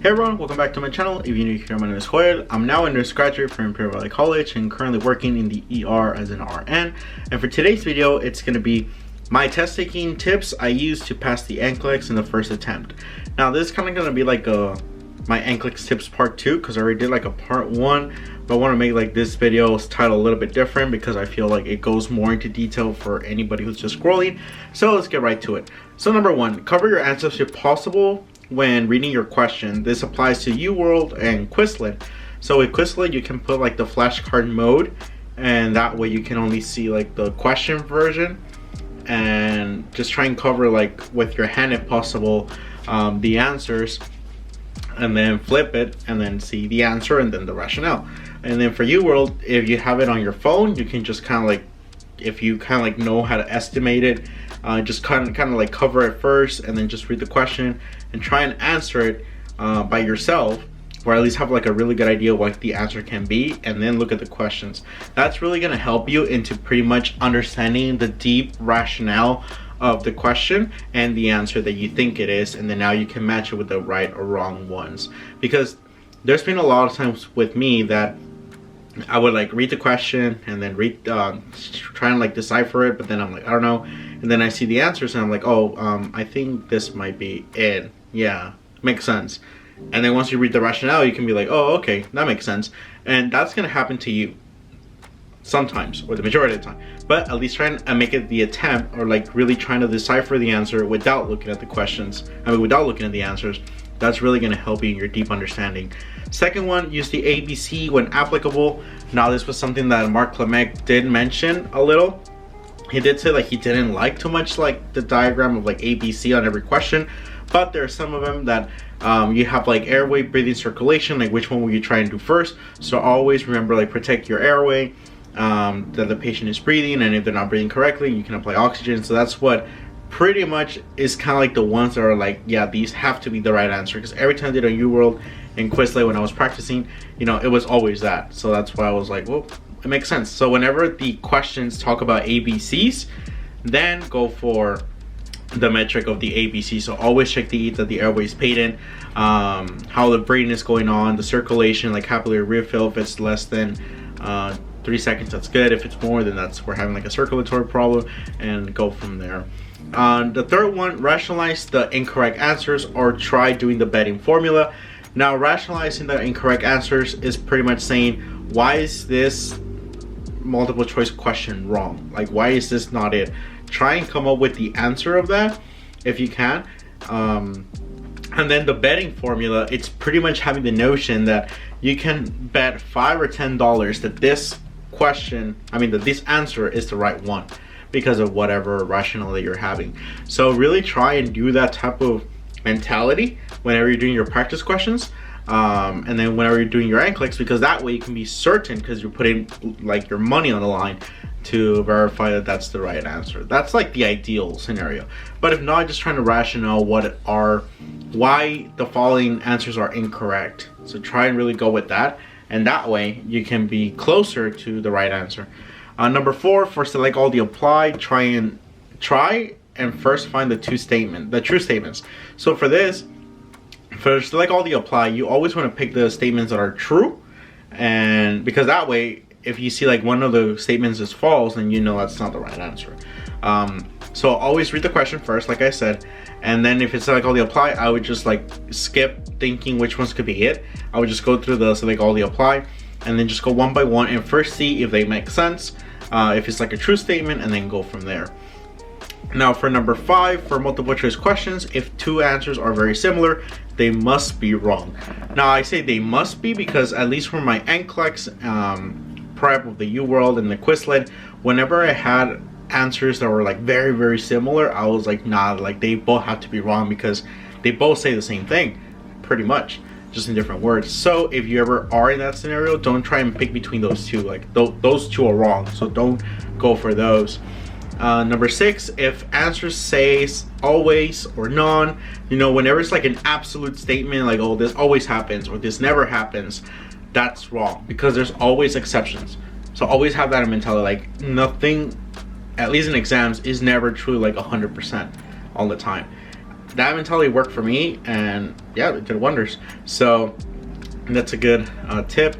Hey everyone, welcome back to my channel. If you're new here, my name is Joel. I'm now an undergraduate from Imperial Valley College and currently working in the ER as an RN. And for today's video, it's going to be my test taking tips I used to pass the NCLEX in the first attempt. Now this is kind of going to be like my NCLEX tips part 2 because I already did like a part 1, but I want to make like this video's title a little bit different because I feel like it goes more into detail for anybody who's just scrolling. So let's get right to it. So number 1, cover your answers if possible when reading your question. This applies to UWorld and Quizlet. So with Quizlet, you can put like the flashcard mode, and that way you can only see like the question version, and just try and cover like with your hand if possible the answers, and then flip it and then see the answer and then the rationale. And then for UWorld, if you have it on your phone, you can just kind of like, if you kind of like know how to estimate it, just kind of like cover it first and then just read the question and try and answer it by yourself, or at least have like a really good idea what the answer can be, and then look at the questions. That's really going to help you into pretty much understanding the deep rationale of the question and the answer that you think it is, and then now you can match it with the right or wrong ones. Because there's been a lot of times with me that I would like read the question and then try and like decipher it, but then I'm like, I don't know, and then I see the answers and I'm like, oh, I think this might be it. Yeah, makes sense. And then once you read the rationale, you can be like, oh, okay, that makes sense. And that's gonna happen to you sometimes, or the majority of the time, but at least try and make it the attempt, or like really trying to decipher the answer without looking at the questions, without looking at the answers. That's really going to help you in your deep understanding. Second one, use the ABC when applicable. Now this was something that Mark Clement did mention a little. He did say like he didn't like too much like the diagram of like ABC on every question, but there are some of them that you have like airway, breathing, circulation, like which one will you try and do first. So always remember, like, protect your airway, that the patient is breathing, and if they're not breathing correctly, you can apply oxygen. So that's what pretty much is kind of like the ones that are like, yeah, these have to be the right answer, because every time I did on UWorld and Quizlet when I was practicing, you know, it was always that. So that's why I was like, well, it makes sense. So whenever the questions talk about ABCs, then go for the metric of the ABC. So always check that the airway is patent, how the breathing is going on, the circulation, like capillary refill. If it's less than 3 seconds, that's good. If it's more, then we're having like a circulatory problem, and go from there. The third one, rationalize the incorrect answers or try doing the betting formula. Now rationalizing the incorrect answers is pretty much saying, why is this multiple choice question wrong? Like, why is this not it? Try and come up with the answer of that if you can. And then the betting formula, it's pretty much having the notion that you can bet $5 or $10 that this question, that this answer is the right one, because of whatever rationale that you're having. So really try and do that type of mentality whenever you're doing your practice questions, and then whenever you're doing your NCLEX, because that way you can be certain, because you're putting like your money on the line to verify that that's the right answer. That's like the ideal scenario. But if not, just trying to rationale why the following answers are incorrect. So try and really go with that, and that way you can be closer to the right answer. Number 4, for select all the apply, try and first find the true statements. So for this, for select all the apply, you always want to pick the statements that are true, and because that way, if you see like one of the statements is false, then you know that's not the right answer. So always read the question first, like I said, and then if it's select all the apply, I would just like skip thinking which ones could be it. I would just go through the select all the apply, and then just go one by one and first see if they make sense, if it's like a true statement, and then go from there. Now for number 5, for multiple choice questions, if 2 answers are very similar, they must be wrong. Now I say they must be because at least for my NCLEX prep of the UWorld and the Quizlet, whenever I had answers that were like very, very similar, I was like, nah, like they both have to be wrong, because they both say the same thing pretty much, just in different words. So if you ever are in that scenario, don't try and pick between those two. Like those two are wrong, so don't go for those. Number 6, if answers says always or none, whenever it's like an absolute statement, like, oh, this always happens or this never happens, that's wrong, because there's always exceptions. So always have that mentality, like nothing, at least in exams, is never true like 100% all the time. that mentality worked for me, and yeah, it did wonders. So that's a good tip.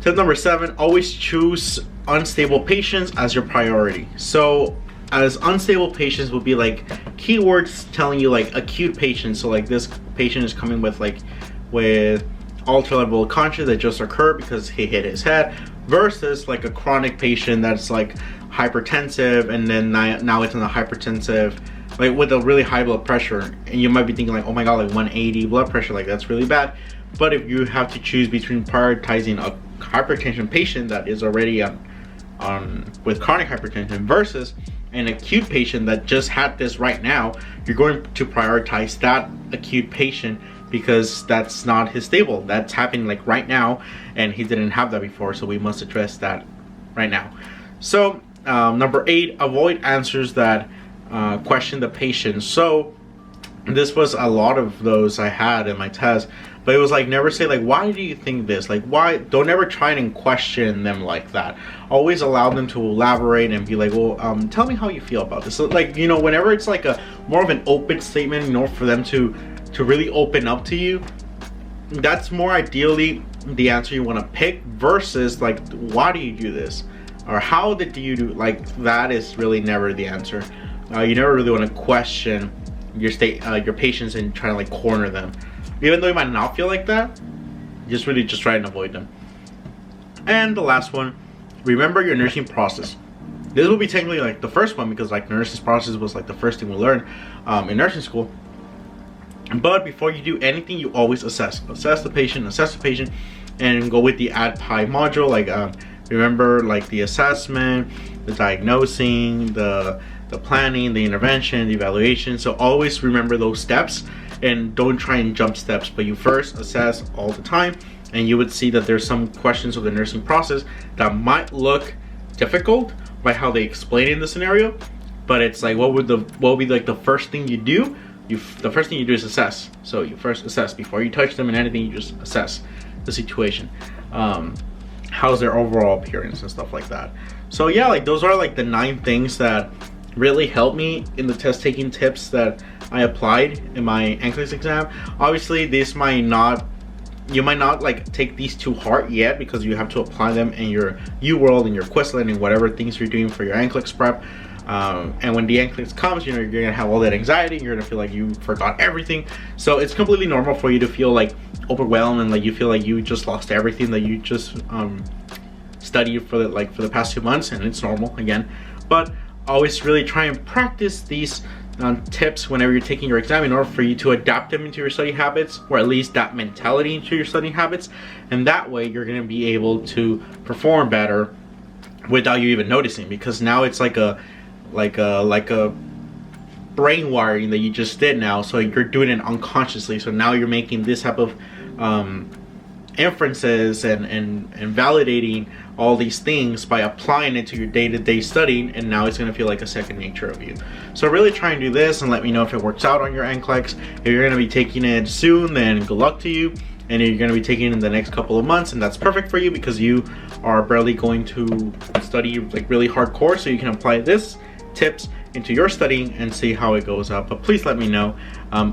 Tip number 7, always choose unstable patients as your priority. So as unstable patients would be like keywords telling you like acute patients. So like this patient is coming with altered level of consciousness that just occurred because he hit his head, versus like a chronic patient that's like hypertensive, and then now it's in a hypertensive, like with a really high blood pressure, and you might be thinking like, oh my god, like 180 blood pressure, like that's really bad. But if you have to choose between prioritizing a hypertension patient that is already with chronic hypertension versus an acute patient that just had this right now, you're going to prioritize that acute patient because that's not his stable. That's happening like right now, and he didn't have that before, so we must address that right now. So number 8, avoid answers that question the patient. So this was a lot of those I had in my test, but it was like, never say like, why do you think this? Like, why? Don't ever try and question them like that. Always allow them to elaborate and be like, well, tell me how you feel about this. So like, you know, whenever it's like a more of an open statement, you know, for them to really open up to you, that's more ideally the answer you want to pick, versus like, why do you do this? Or how did you do? Like, that is really never the answer. You never really want to question your patients and try to like corner them, even though you might not feel like that. Just try and avoid them. And the last one, remember your nursing process. This will be technically like the first one, because like nursing process was like the first thing we learned in nursing school. But before you do anything, you always assess the patient, and go with the ADPI module. Like remember like the assessment, the diagnosing, the planning, the intervention, the evaluation. So always remember those steps, and don't try and jump steps, but you first assess all the time. And you would see that there's some questions of the nursing process that might look difficult by how they explain it in the scenario, but it's like, what would be like the first thing you do? The first thing you do is assess. So you first assess before you touch them and anything. You just assess the situation. How's their overall appearance and stuff like that. So yeah, like those are like the 9 things that really helped me in the test taking tips that I applied in my NCLEX exam. Obviously, you might not like take these to heart yet, because you have to apply them in your UWorld and your Quizlet and whatever things you're doing for your NCLEX prep. And when the NCLEX comes, you know, you're gonna have all that anxiety. You're gonna feel like you forgot everything. So it's completely normal for you to feel like overwhelmed, and like you feel like you just lost everything that you just studied for the past 2 months, and it's normal again. But always really try and practice these tips whenever you're taking your exam, in order for you to adapt them into your study habits, or at least that mentality into your study habits, and that way you're gonna be able to perform better without you even noticing, because now it's like a brain wiring that you just did now. So you're doing it unconsciously, so now you're making this type of inferences and validating all these things by applying it to your day-to-day studying, and now it's going to feel like a second nature of you. So really try and do this, and let me know if it works out on your NCLEX. If you're going to be taking it soon, then good luck to you. And if you're going to be taking it in the next couple of months, and that's perfect for you, because you are barely going to study like really hardcore, so you can apply this tips into your studying and see how it goes up. But please let me know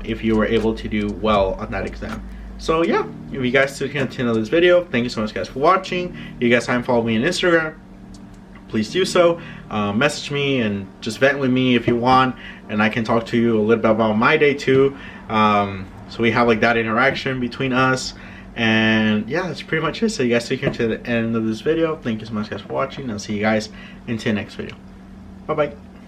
if you were able to do well on that exam. So yeah, if you guys took to the end of this video, thank you so much guys for watching. If you guys haven't followed me on Instagram, please do so. Message me and just vent with me if you want, and I can talk to you a little bit about my day too. So we have like that interaction between us. And yeah, that's pretty much it. So you guys took here to the end of this video. Thank you so much guys for watching. I'll see you guys into the next video. Bye bye.